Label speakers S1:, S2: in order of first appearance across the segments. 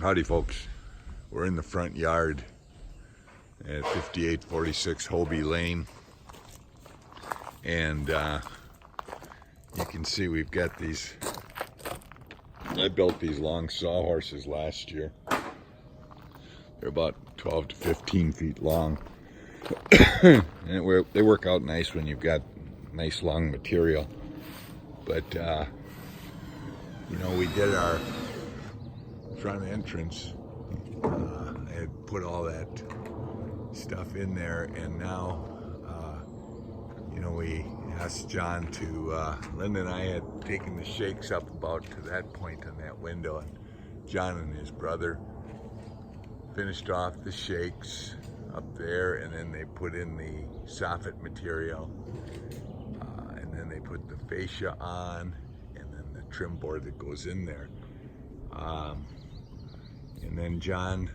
S1: Howdy folks, we're in the front yard at 5846 Hobie Lane, and you can see we've got these, I built these long sawhorses last year. They're about 12 to 15 feet long, and they work out nice when you've got nice long material. But you know, we did our front entrance. I had put all that stuff in there, and now you know, we asked John to Linda and I had taken the shakes up about to that point on that window, and John and his brother finished off the shakes up there, and then they put in the soffit material, and then they put the fascia on, and then the trim board that goes in there. And then John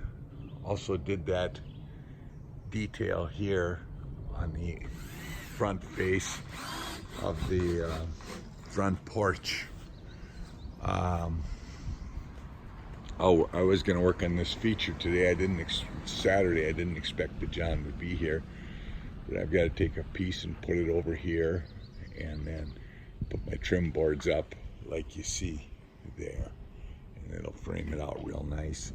S1: also did that detail here on the front face of the front porch. Oh, I was going to work on this feature today. Saturday I didn't expect that John would be here, but I've got to take a piece and put it over here, and then put my trim boards up like you see there, and it'll frame it out real nice.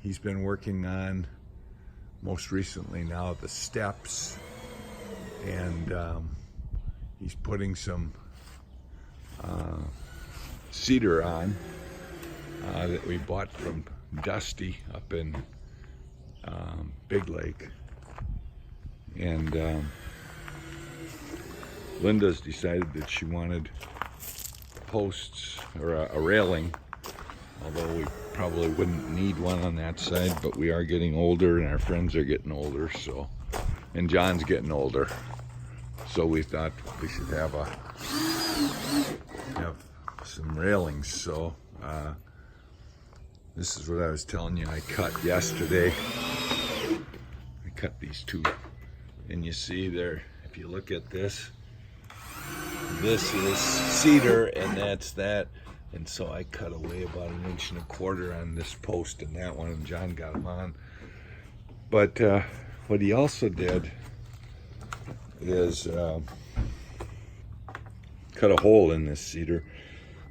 S1: He's been working on, most recently now, the steps, and he's putting some cedar on that we bought from Dusty up in Big Lake. And Linda's decided that she wanted posts or a railing, although we probably wouldn't need one on that side, but we are getting older and our friends are getting older, so, and John's getting older, so we thought we should have some railings. So this is what I was telling you I cut yesterday. I cut these two, and you see there, if you look at this, this is cedar and that's that. And so I cut away about 1.25 inches on this post and that one, and John got them on. But what he also did is cut a hole in this cedar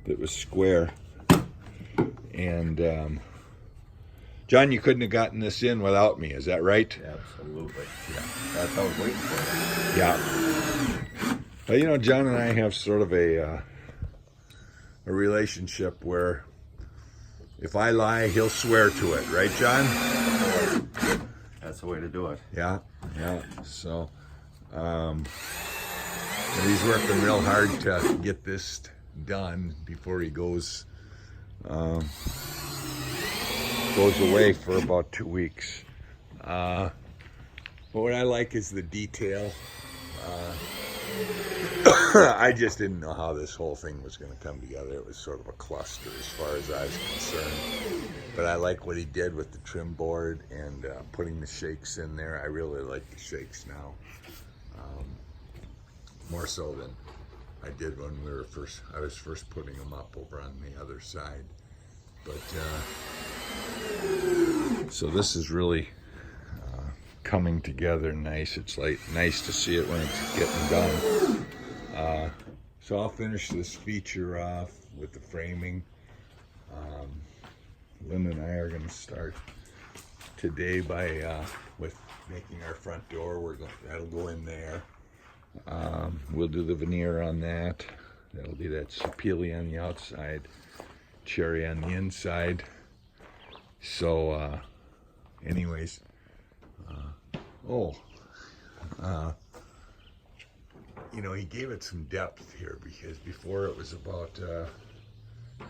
S1: that was square. And John, you couldn't have gotten this in without me, is that right?
S2: Absolutely.
S1: Yeah.
S2: That's what I was waiting for.
S1: Yeah. Well, you know, John and I have sort of a relationship where if I lie, he'll swear to it, right, John?
S2: That's the way to do it.
S1: Yeah, yeah. So he's working real hard to get this done before he goes away for about 2 weeks. But what I like is the detail. I just didn't know how this whole thing was going to come together. It was sort of a cluster as far as I was concerned. But I like what he did with the trim board and putting the shakes in there. I really like the shakes now, more so than I did when I was first putting them up over on the other side. But so this is really coming together nice. It's like nice to see it when it's getting done. So I'll finish this feature off with the framing. Linda and I are going to start today by with making our front door. That'll go in there. We'll do the veneer on that. That'll be that sapele on the outside, cherry on the inside. So anyways, you know, he gave it some depth here, because before it was about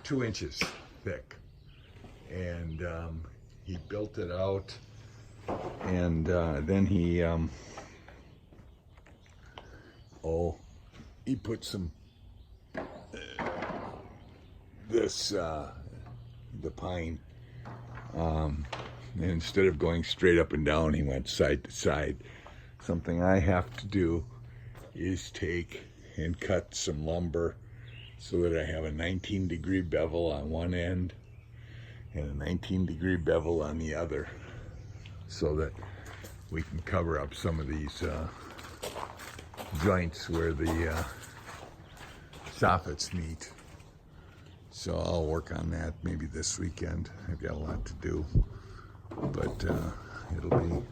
S1: 2 inches thick, and he built it out, and then he put some the pine, and instead of going straight up and down, he went side to side. Something I have to do is take and cut some lumber so that I have a 19-degree bevel on one end and a 19-degree bevel on the other, so that we can cover up some of these joints where the soffits meet. So I'll work on that maybe this weekend. I've got a lot to do, but it'll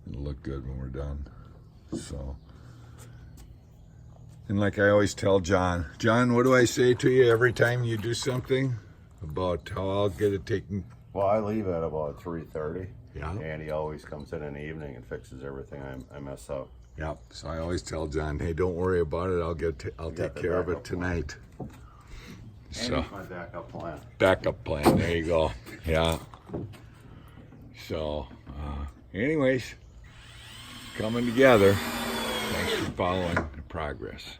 S1: look good when we're done. So, and like I always tell John, what do I say to you every time you do something about how I'll get it taken?
S2: Well, I leave at about 3:30.
S1: Yeah.
S2: And he always comes in the evening and fixes everything I mess up.
S1: Yeah. So I always tell John, hey, don't worry about it. I'll take care of it tonight. So
S2: And my backup plan.
S1: Backup plan. There you go. Yeah. So, anyways, coming together. Thanks for following the progress.